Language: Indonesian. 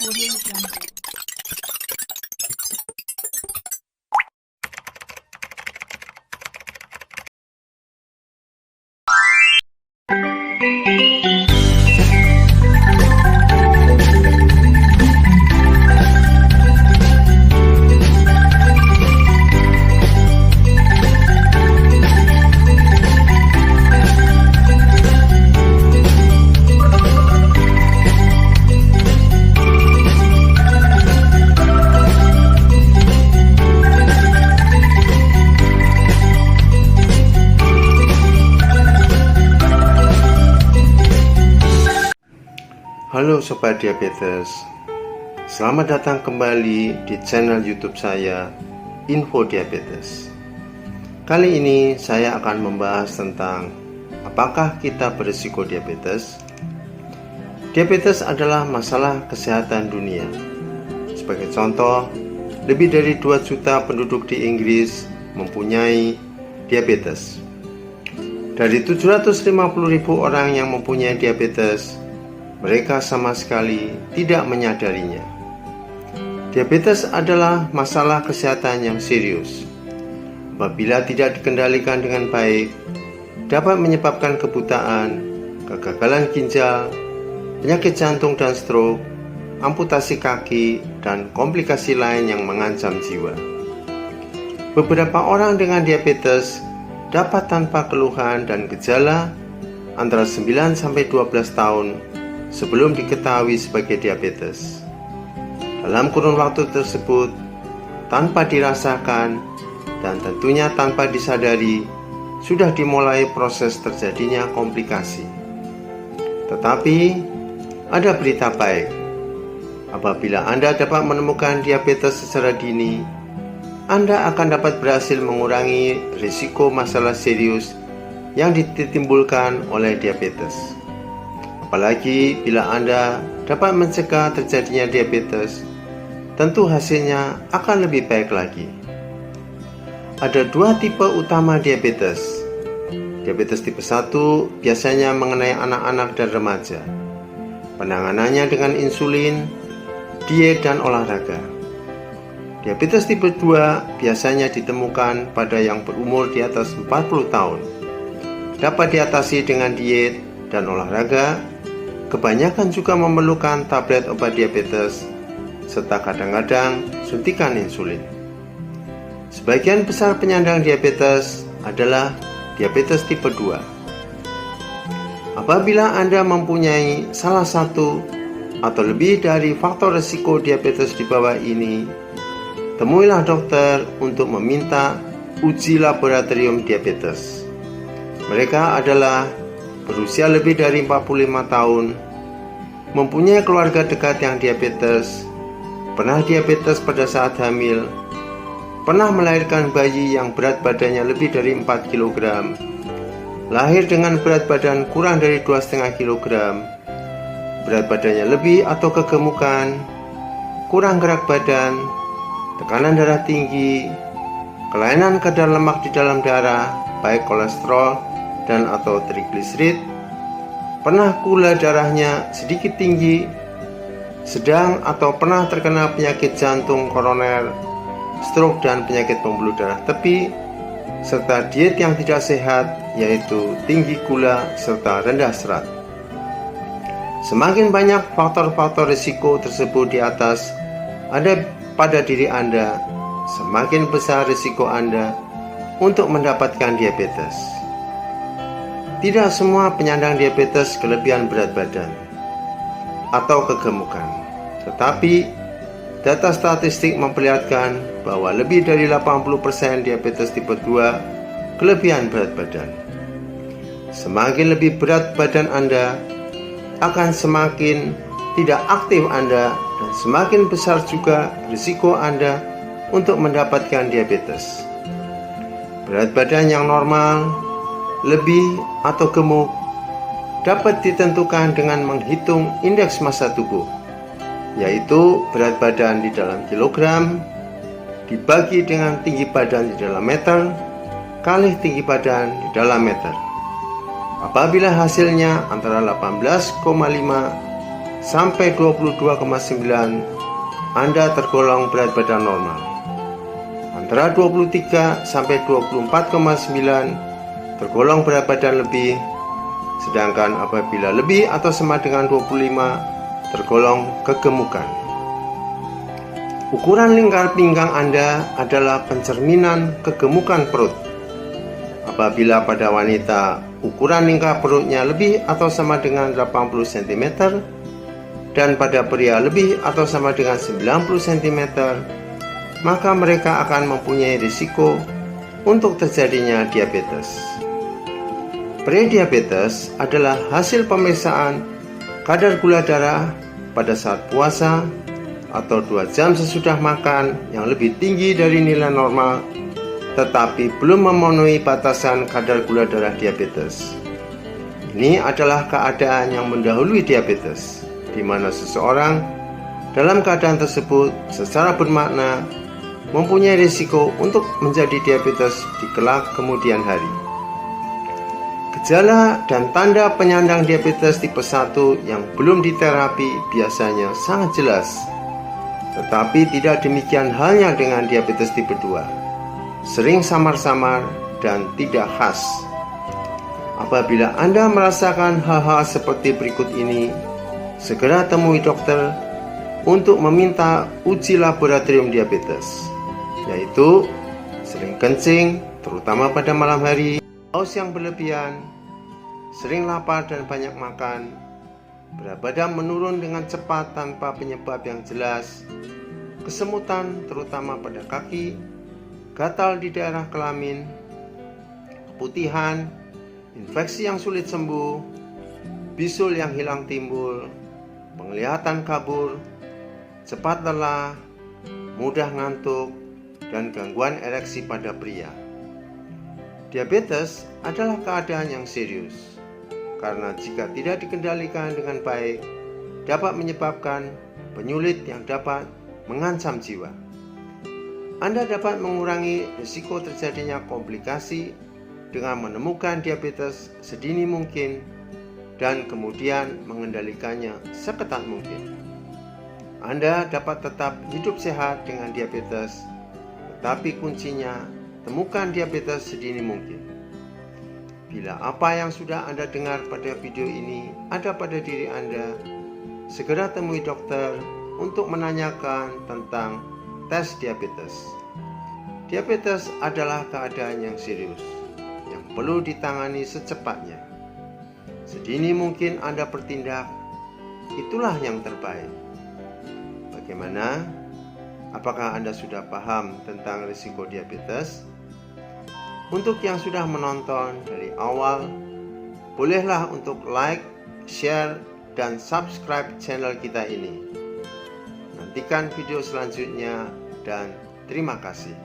Audio Jungle. Halo Sobat Diabetes, selamat datang kembali di channel YouTube saya, Info Diabetes. Kali ini saya akan membahas tentang apakah kita berisiko diabetes. Diabetes adalah masalah kesehatan dunia. Sebagai contoh, lebih dari 2 juta penduduk di Inggris mempunyai diabetes. Dari 750.000 orang yang mempunyai diabetes, mereka sama sekali tidak menyadarinya. Diabetes adalah masalah kesehatan yang serius. Apabila tidak dikendalikan dengan baik, dapat menyebabkan kebutaan, kegagalan ginjal, penyakit jantung dan stroke, amputasi kaki, dan komplikasi lain yang mengancam jiwa. Beberapa orang dengan diabetes dapat tanpa keluhan dan gejala antara 9 sampai 12 tahun sebelum diketahui sebagai diabetes. Dalam kurun waktu tersebut, tanpa dirasakan dan tentunya tanpa disadari, sudah dimulai proses terjadinya komplikasi. Tetapi, ada berita baik. Apabila Anda dapat menemukan diabetes secara dini, Anda akan dapat berhasil mengurangi risiko masalah serius yang ditimbulkan oleh diabetes. Apalagi bila Anda dapat mencegah terjadinya diabetes, tentu hasilnya akan lebih baik lagi. Ada 2 tipe utama diabetes. Diabetes tipe 1 biasanya mengenai anak-anak dan remaja. Penanganannya dengan insulin, diet, dan olahraga. Diabetes tipe 2 biasanya ditemukan pada yang berumur di atas 40 tahun. Dapat diatasi dengan diet dan olahraga. Kebanyakan juga memerlukan tablet obat diabetes, serta kadang-kadang suntikan insulin. Sebagian besar penyandang diabetes adalah diabetes tipe 2. Apabila Anda mempunyai salah satu atau lebih dari faktor risiko diabetes di bawah ini, temuilah dokter untuk meminta uji laboratorium diabetes. Mereka adalah berusia lebih dari 45 tahun, mempunyai keluarga dekat yang diabetes, pernah diabetes pada saat hamil, pernah melahirkan bayi yang berat badannya lebih dari 4 kg, lahir dengan berat badan kurang dari 2,5 kg, berat badannya lebih atau kegemukan, kurang gerak badan, tekanan darah tinggi, kelainan kadar lemak di dalam darah, baik kolesterol dan atau trigliserid, pernah gula darahnya sedikit tinggi, sedang atau pernah terkena penyakit jantung koroner, stroke dan penyakit pembuluh darah tepi, serta diet yang tidak sehat yaitu tinggi gula serta rendah serat. Semakin banyak faktor-faktor risiko tersebut di atas ada pada diri Anda, semakin besar risiko Anda untuk mendapatkan diabetes. Tidak semua penyandang diabetes kelebihan berat badan atau kegemukan, tetapi data statistik memperlihatkan bahwa lebih dari 80% diabetes tipe 2 kelebihan berat badan. Semakin lebih berat badan Anda, akan semakin tidak aktif Anda dan semakin besar juga risiko Anda untuk mendapatkan diabetes. Berat badan yang normal, lebih atau gemuk dapat ditentukan dengan menghitung indeks massa tubuh, yaitu berat badan di dalam kilogram dibagi dengan tinggi badan di dalam meter kali tinggi badan di dalam meter. Apabila hasilnya antara 18,5 sampai 22,9 Anda tergolong berat badan normal. Antara 23 sampai 24,9 tergolong berat badan lebih, sedangkan apabila lebih atau sama dengan 25 tergolong kegemukan. Ukuran lingkar pinggang Anda adalah pencerminan kegemukan perut. Apabila pada wanita ukuran lingkar perutnya lebih atau sama dengan 80 cm dan pada pria lebih atau sama dengan 90 cm, maka mereka akan mempunyai risiko untuk terjadinya diabetes. Prediabetes adalah hasil pemeriksaan kadar gula darah pada saat puasa atau 2 jam sesudah makan yang lebih tinggi dari nilai normal, tetapi belum memenuhi batasan kadar gula darah diabetes. Ini adalah keadaan yang mendahului diabetes, di mana seseorang dalam keadaan tersebut secara bermakna mempunyai risiko untuk menjadi diabetes di kelak kemudian hari. Gejala dan tanda penyandang diabetes tipe 1 yang belum diterapi biasanya sangat jelas, tetapi tidak demikian halnya dengan diabetes tipe 2. Sering samar-samar dan tidak khas. Apabila Anda merasakan hal-hal seperti berikut ini, segera temui dokter untuk meminta uji laboratorium diabetes, yaitu sering kencing, terutama pada malam hari, haus yang berlebihan, sering lapar dan banyak makan, berat badan menurun dengan cepat tanpa penyebab yang jelas, kesemutan terutama pada kaki, gatal di daerah kelamin, keputihan, infeksi yang sulit sembuh, bisul yang hilang timbul, penglihatan kabur, cepat lelah, mudah ngantuk, dan gangguan ereksi pada pria. Diabetes adalah keadaan yang serius, karena jika tidak dikendalikan dengan baik, dapat menyebabkan penyulit yang dapat mengancam jiwa. Anda dapat mengurangi risiko terjadinya komplikasi dengan menemukan diabetes sedini mungkin dan kemudian mengendalikannya seketat mungkin. Anda dapat tetap hidup sehat dengan diabetes, tetapi kuncinya temukan diabetes sedini mungkin. Bila apa yang sudah Anda dengar pada video ini ada pada diri Anda, segera temui dokter untuk menanyakan tentang tes diabetes. Diabetes adalah keadaan yang serius, yang perlu ditangani secepatnya. Sedini mungkin Anda bertindak, itulah yang terbaik. Bagaimana? Apakah Anda sudah paham tentang risiko diabetes? Untuk yang sudah menonton dari awal, bolehlah untuk like, share, dan subscribe channel kita ini. Nantikan video selanjutnya dan terima kasih.